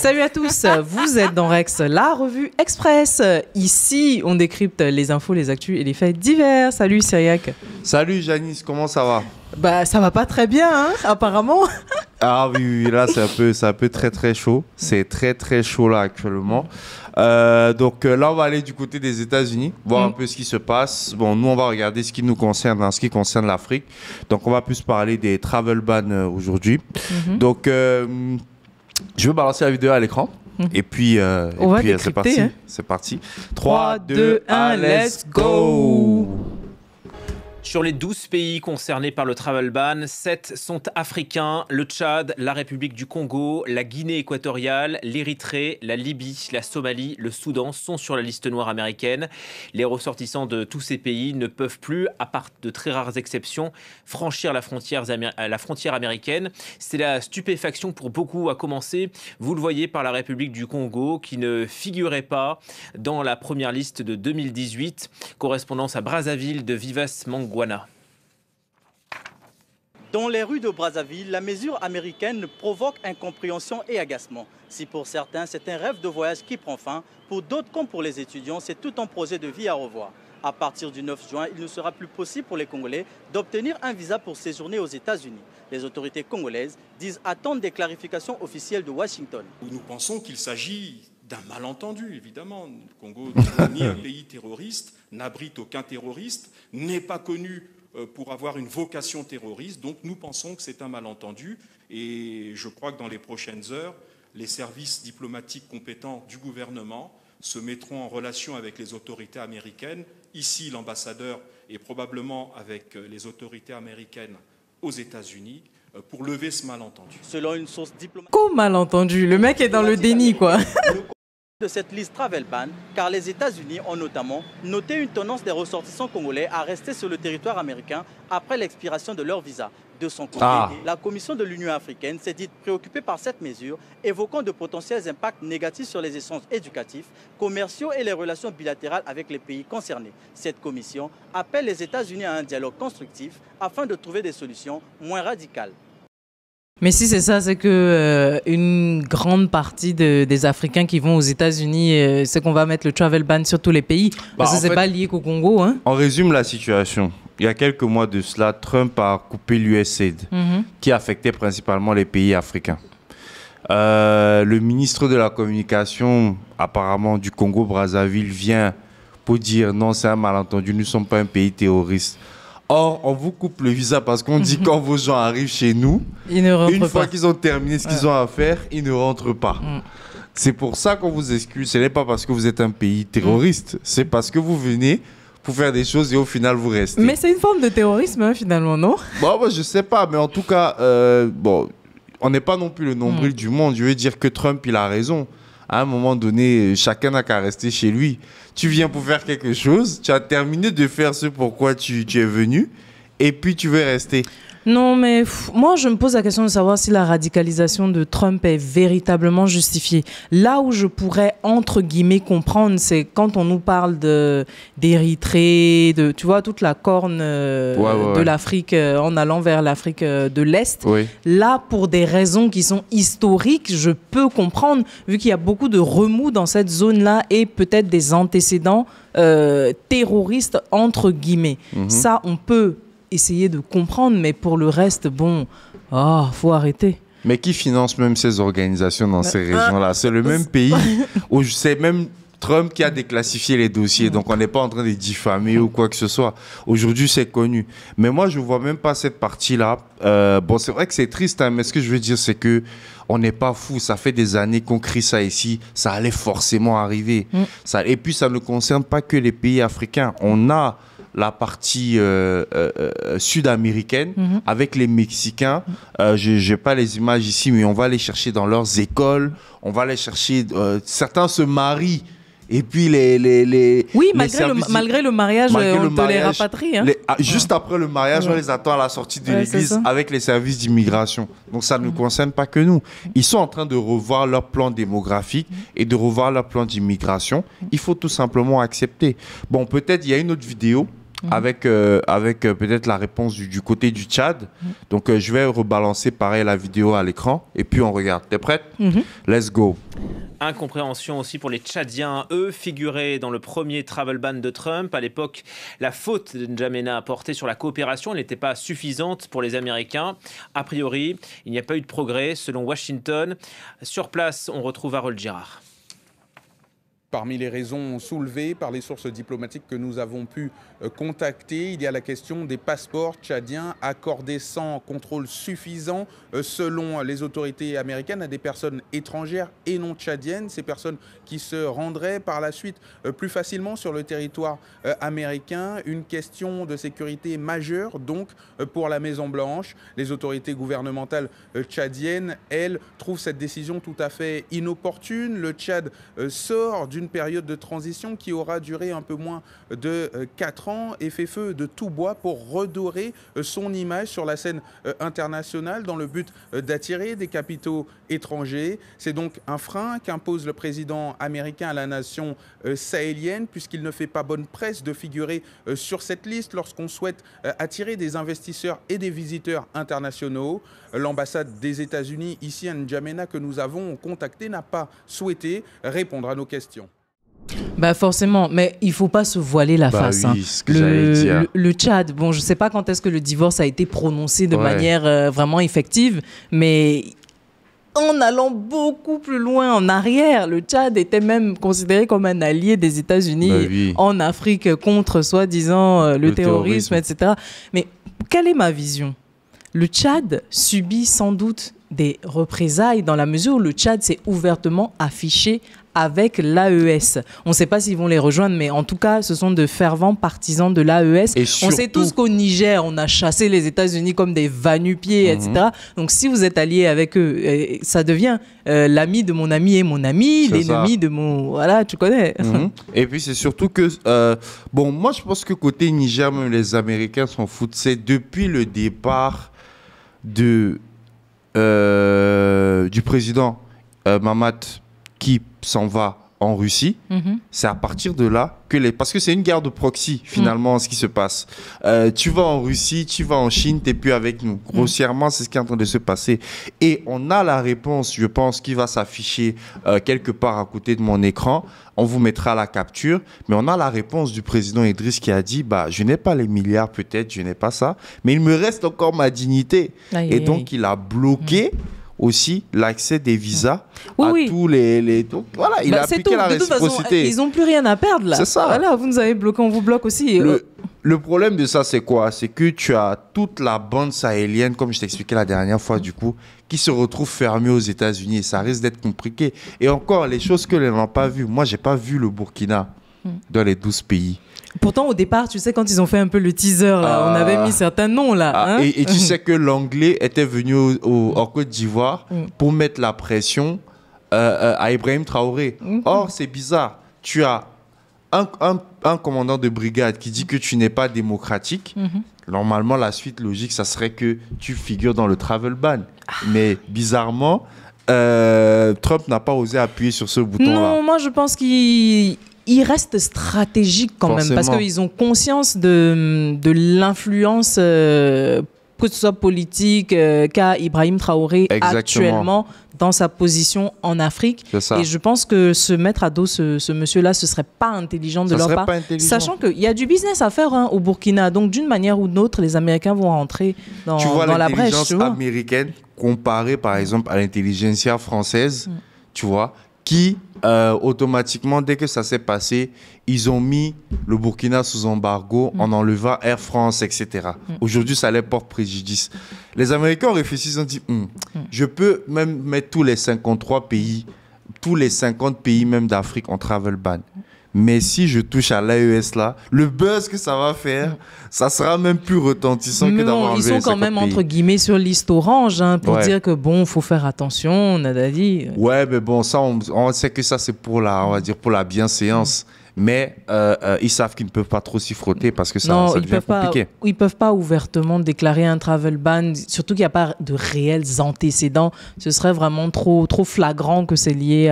Salut à tous, vous êtes dans Rex, la revue Express. Ici, on décrypte les infos, les actus et les faits divers. Salut Cyriac. Salut Janice, comment ça va? Bah ça va pas très bien, hein, apparemment. Ah oui, là c'est un peu très chaud. C'est très chaud là actuellement. Donc là on va aller du côté des États-Unis, voir un peu ce qui se passe. Bon, nous on va regarder ce qui nous concerne, en ce qui concerne l'Afrique. Donc on va plus parler des travel bans aujourd'hui. Donc je vais balancer la vidéo à l'écran. Et puis, c'est parti. Hein. C'est parti. 3, 2, 1, let's go! Sur les 12 pays concernés par le travel ban, 7 sont africains, le Tchad, la République du Congo, la Guinée équatoriale, l'Érythrée, la Libye, la Somalie, le Soudan sont sur la liste noire américaine. Les ressortissants de tous ces pays ne peuvent plus, à part de très rares exceptions, franchir la frontière américaine. C'est la stupéfaction pour beaucoup, à commencer, vous le voyez, par la République du Congo, qui ne figurait pas dans la première liste de 2018. Correspondance à Brazzaville de Vivas Mangwana. Dans les rues de Brazzaville, la mesure américaine provoque incompréhension et agacement. Si pour certains, c'est un rêve de voyage qui prend fin, pour d'autres, comme pour les étudiants, c'est tout un projet de vie à revoir. À partir du 9 juin, il ne sera plus possible pour les Congolais d'obtenir un visa pour séjourner aux États-Unis. Les autorités congolaises disent attendre des clarifications officielles de Washington. Nous pensons qu'il s'agit d'un malentendu, évidemment. Le Congo n'est ni un pays terroriste, n'abrite aucun terroriste, n'est pas connu pour avoir une vocation terroriste. Donc nous pensons que c'est un malentendu et je crois que dans les prochaines heures, les services diplomatiques compétents du gouvernement se mettront en relation avec les autorités américaines, ici l'ambassadeur et probablement avec les autorités américaines aux États-Unis, pour lever ce malentendu. Selon une source diplomatique... Comment malentendu? Le mec est dans le déni, quoi. De cette liste travel ban, car les États-Unis ont notamment noté une tendance des ressortissants congolais à rester sur le territoire américain après l'expiration de leur visa. De son côté, la Commission de l'Union africaine s'est dite préoccupée par cette mesure, évoquant de potentiels impacts négatifs sur les échanges éducatifs, commerciaux et les relations bilatérales avec les pays concernés. Cette commission appelle les États-Unis à un dialogue constructif afin de trouver des solutions moins radicales. Mais si c'est ça, c'est que une grande partie des Africains qui vont aux États-Unis, c'est qu'on va mettre le travel ban sur tous les pays. Parce que c'est pas lié qu'au Congo. Hein. On résume la situation. Il y a quelques mois de cela, Trump a coupé l'USAID, qui affectait principalement les pays africains. Le ministre de la Communication, apparemment du Congo-Brazzaville, vient pour dire non, c'est un malentendu, nous ne sommes pas un pays terroriste. Or, on vous coupe le visa parce qu'on dit quand vos gens arrivent chez nous, une fois qu'ils ont terminé ce qu'ils ont à faire, ils ne rentrent pas. C'est pour ça qu'on vous exclut. Ce n'est pas parce que vous êtes un pays terroriste, c'est parce que vous venez pour faire des choses et au final vous restez. Mais c'est une forme de terrorisme hein, finalement, non? Bon, moi, je sais pas, mais en tout cas, on n'est pas non plus le nombril du monde. Je veux dire que Trump, il a raison. À un moment donné, chacun n'a qu'à rester chez lui. Tu viens pour faire quelque chose, tu as terminé de faire ce pourquoi tu es venu, et puis tu veux rester. Non, mais moi, je me pose la question de savoir si la radicalisation de Trump est véritablement justifiée. Là où je pourrais, entre guillemets, comprendre, c'est quand on nous parle d'Érythrée, tu vois, toute la corne de l'Afrique en allant vers l'Afrique de l'Est. Oui. Là, pour des raisons qui sont historiques, je peux comprendre, vu qu'il y a beaucoup de remous dans cette zone-là et peut-être des antécédents terroristes, entre guillemets. Ça, on peut essayer de comprendre, mais pour le reste, bon, faut arrêter. Mais qui finance même ces organisations dans ces régions-là? C'est le même pays où c'est même Trump qui a déclassifié les dossiers, donc on n'est pas en train de diffamer ou quoi que ce soit. Aujourd'hui, c'est connu. Mais moi, je ne vois même pas cette partie-là. Bon, c'est vrai que c'est triste, hein, mais ce que je veux dire, c'est que on n'est pas fou. Ça fait des années qu'on crie ça ici. Ça allait forcément arriver. Et puis, ça ne concerne pas que les pays africains. On a la partie sud-américaine avec les Mexicains. Je n'ai pas les images ici, mais on va les chercher dans leurs écoles. On va les chercher. Certains se marient. Et puis malgré le mariage, on te les rapatrie. Hein. Juste après le mariage, on les attend à la sortie de l'église avec les services d'immigration. Donc ça ne concerne pas que nous. Ils sont en train de revoir leur plan démographique et de revoir leur plan d'immigration. Il faut tout simplement accepter. Bon, peut-être il y a une autre vidéo avec peut-être la réponse du côté du Tchad. Donc, je vais rebalancer pareil la vidéo à l'écran et puis on regarde. T'es prête? Let's go. Incompréhension aussi pour les Tchadiens. Eux figuraient dans le premier travel ban de Trump. À l'époque, la faute de N'Djamena portait sur la coopération. Elle n'était pas suffisante pour les Américains. A priori, il n'y a pas eu de progrès selon Washington. Sur place, on retrouve Harold Girard. Parmi les raisons soulevées par les sources diplomatiques que nous avons pu contacter, il y a la question des passeports tchadiens accordés sans contrôle suffisant selon les autorités américaines à des personnes étrangères et non tchadiennes. Ces personnes qui se rendraient par la suite plus facilement sur le territoire américain. Une question de sécurité majeure donc pour la Maison-Blanche. Les autorités gouvernementales tchadiennes, elles, trouvent cette décision tout à fait inopportune. Le Tchad sort d'une période de transition qui aura duré un peu moins de 4 ans et fait feu de tout bois pour redorer son image sur la scène internationale dans le but d'attirer des capitaux étrangers. C'est donc un frein qu'impose le président américain à la nation sahélienne puisqu'il ne fait pas bonne presse de figurer sur cette liste lorsqu'on souhaite attirer des investisseurs et des visiteurs internationaux. L'ambassade des États-Unis ici à N'Djamena que nous avons contacté n'a pas souhaité répondre à nos questions. Bah forcément, mais il ne faut pas se voiler la face. Oui, ce que j'allais dire. Le Tchad, bon, je ne sais pas quand est-ce que le divorce a été prononcé de manière vraiment effective, mais en allant beaucoup plus loin en arrière, le Tchad était même considéré comme un allié des États-Unis en Afrique contre, soi-disant, le terrorisme, etc. Mais quelle est ma vision? Le Tchad subit sans doute des représailles dans la mesure où le Tchad s'est ouvertement affiché avec l'AES. On ne sait pas s'ils vont les rejoindre, mais en tout cas, ce sont de fervents partisans de l'AES. On sait tous qu'au Niger, on a chassé les États-Unis comme des va-nu-pieds, etc. Donc, si vous êtes allié avec eux, ça devient l'ami de mon ami est mon ami, l'ennemi de mon... Voilà, tu connais. Et puis, c'est surtout que... bon, moi, je pense que côté Niger, même les Américains s'en foutent. C'est depuis le départ du président Mahamat qui s'en va en Russie, c'est à partir de là que parce que c'est une guerre de proxy finalement ce qui se passe. Tu vas en Russie, tu vas en Chine, t'es plus avec nous. Grossièrement, c'est ce qui est en train de se passer. Et on a la réponse, je pense, qui va s'afficher quelque part à côté de mon écran. On vous mettra la capture, mais on a la réponse du président Idriss qui a dit je n'ai pas les milliards peut-être, je n'ai pas ça, mais il me reste encore ma dignité. Et donc il a bloqué aussi l'accès des visas à tous les... Donc, voilà, il a appliqué la réciprocité. Ils n'ont plus rien à perdre, là. C'est ça. Voilà, vous nous avez bloqué, on vous bloque aussi. Le problème de ça, c'est quoi? C'est que tu as toute la bande sahélienne, comme je t'expliquais la dernière fois, du coup, qui se retrouve fermée aux États-Unis. Et ça risque d'être compliqué. Et encore, les choses que les gens n'ont pas vues. Moi, je n'ai pas vu le Burkina dans les 12 pays. Pourtant, au départ, tu sais, quand ils ont fait un peu le teaser, là, on avait mis certains noms, là. Et tu sais que l'anglais était venu en Côte d'Ivoire pour mettre la pression à Ibrahim Traoré. Or, c'est bizarre. Tu as un commandant de brigade qui dit que tu n'es pas démocratique. Normalement, la suite logique, ça serait que tu figures dans le travel ban. Mais bizarrement, Trump n'a pas osé appuyer sur ce bouton-là. Non, moi, je pense qu'il reste stratégique quand même, parce qu'ils ont conscience de l'influence, que ce soit politique, qu'a Ibrahim Traoré actuellement dans sa position en Afrique. Et je pense que se mettre à dos ce monsieur-là, ce ne serait pas intelligent de leur part. Sachant qu'il y a du business à faire au Burkina. Donc, d'une manière ou d'une autre, les Américains vont rentrer dans la brèche. L'intelligence américaine comparée, par exemple, à l'intelligentsia française, tu vois, qui automatiquement, dès que ça s'est passé, ils ont mis le Burkina sous embargo en enlevant Air France, etc. Aujourd'hui, ça leur porte préjudice. Les Américains ont réfléchi, ils ont dit, je peux même mettre tous les 53 pays, tous les 50 pays même d'Afrique en travel ban. Mais si je touche à l'AES là, le buzz que ça va faire, ça sera même plus retentissant que d'avoir enlevé les 50 pays. Ils sont quand même entre guillemets sur liste orange pour dire que bon, faut faire attention, on a dit. Ouais, mais bon, ça, on sait que ça c'est pour la, on va dire pour la bienséance. Mais ils savent qu'ils ne peuvent pas trop s'y frotter parce que ça devient compliqué. Ils ne peuvent pas ouvertement déclarer un travel ban, surtout qu'il n'y a pas de réels antécédents. Ce serait vraiment trop flagrant que c'est lié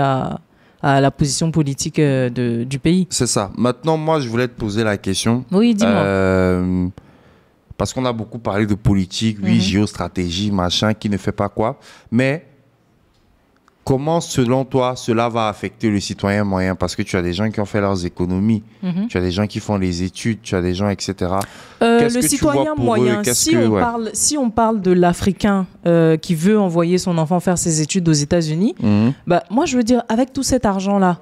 à la position politique du pays. C'est ça. Maintenant, moi, je voulais te poser la question. Oui, dis-moi. Parce qu'on a beaucoup parlé de politique, oui, géostratégie, machin, qui ne fait pas quoi. Mais comment, selon toi, cela va affecter le citoyen moyen? Parce que tu as des gens qui ont fait leurs économies, tu as des gens qui font les études, tu as des gens, etc. Le citoyen moyen, si on parle de l'Africain qui veut envoyer son enfant faire ses études aux États-Unis, bah, moi, je veux dire, avec tout cet argent-là,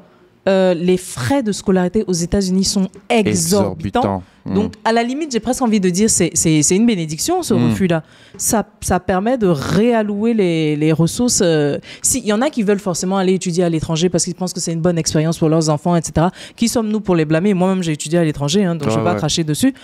les frais de scolarité aux États-Unis sont exorbitants. Donc, à la limite, j'ai presque envie de dire c'est une bénédiction, ce refus-là. Ça permet de réallouer les ressources. Il y en a qui veulent forcément aller étudier à l'étranger parce qu'ils pensent que c'est une bonne expérience pour leurs enfants, etc. Qui sommes-nous pour les blâmer? Moi-même, j'ai étudié à l'étranger, hein, donc je ne vais pas cracher dessus.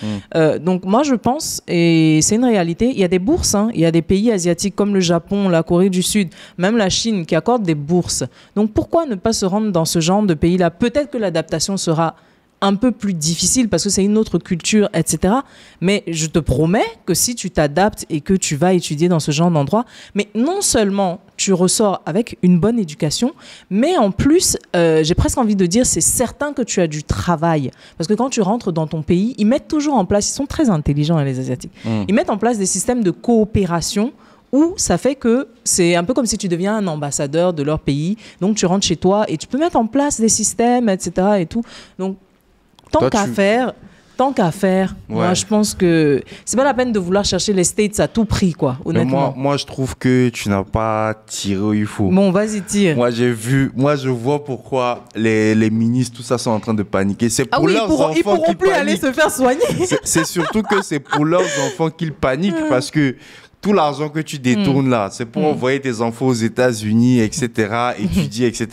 Donc, moi, je pense, et c'est une réalité, il y a des bourses. Il y a des pays asiatiques comme le Japon, la Corée du Sud, même la Chine, qui accordent des bourses. Donc, pourquoi ne pas se rendre dans ce genre de pays-là? Peut-être que l'adaptation sera un peu plus difficile parce que c'est une autre culture, etc. Mais je te promets que si tu t'adaptes et que tu vas étudier dans ce genre d'endroit, mais non seulement tu ressors avec une bonne éducation, mais en plus, j'ai presque envie de dire, c'est certain que tu as du travail. Parce que quand tu rentres dans ton pays, ils mettent toujours en place, ils sont très intelligents, les Asiatiques, ils mettent en place des systèmes de coopération où ça fait que c'est un peu comme si tu deviens un ambassadeur de leur pays. Donc, tu rentres chez toi et tu peux mettre en place des systèmes, etc. et tout. Donc, tant qu'à faire, moi, je pense que c'est pas la peine de vouloir chercher les States à tout prix, quoi, honnêtement. Moi, je trouve que tu n'as pas tiré où il faut. Bon, vas-y, tire. Moi, je vois pourquoi les ministres, tout ça, sont en train de paniquer. C'est pour leurs enfants qu'ils paniquent. Ils pourront plus aller se faire soigner. C'est surtout que c'est pour leurs enfants qu'ils paniquent parce que tout l'argent que tu détournes là, c'est pour envoyer tes enfants aux États-Unis, etc., étudier, etc.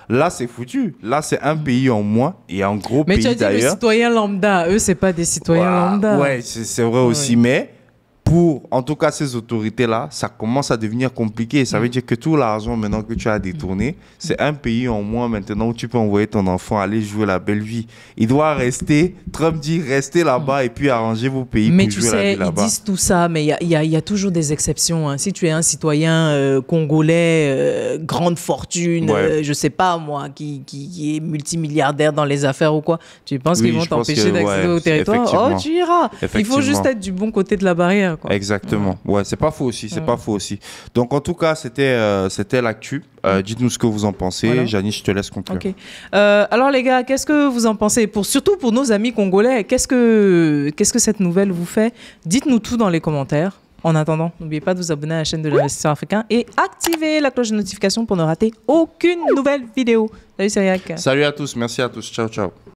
Là, c'est foutu. Là, c'est un pays en moins et un gros pays d'ailleurs. Mais tu as dit les citoyens lambda. Eux, c'est pas des citoyens lambda. Ouais, c'est vrai aussi. Mais pour, en tout cas, ces autorités-là, ça commence à devenir compliqué. Ça veut dire que tout l'argent maintenant que tu as détourné, c'est un pays en moins maintenant où tu peux envoyer ton enfant aller jouer la belle vie. Il doit rester, Trump dit, restez là-bas et puis arrangez vos pays pour jouer la vie là-bas. Mais tu sais, ils disent tout ça, mais il y a toujours des exceptions. Hein. Si tu es un citoyen congolais, grande fortune, je sais pas moi, qui est multimilliardaire dans les affaires ou quoi, tu penses qu'ils vont t'empêcher d'accéder au territoire? Oh, tu iras. Il faut juste être du bon côté de la barrière. Quoi. Exactement. Ouais, c'est pas faux aussi. C'est pas faux aussi. Donc, en tout cas, c'était l'actu. Dites-nous ce que vous en pensez. Voilà. Janice, je te laisse conclure. Okay. Alors, les gars, qu'est-ce que vous en pensez? Surtout pour nos amis congolais, qu'est-ce que cette nouvelle vous fait? Dites-nous tout dans les commentaires. En attendant, n'oubliez pas de vous abonner à la chaîne de l'Investisseur Africain et activer la cloche de notification pour ne rater aucune nouvelle vidéo. Salut, Cyriac. Salut à tous. Merci à tous. Ciao, ciao.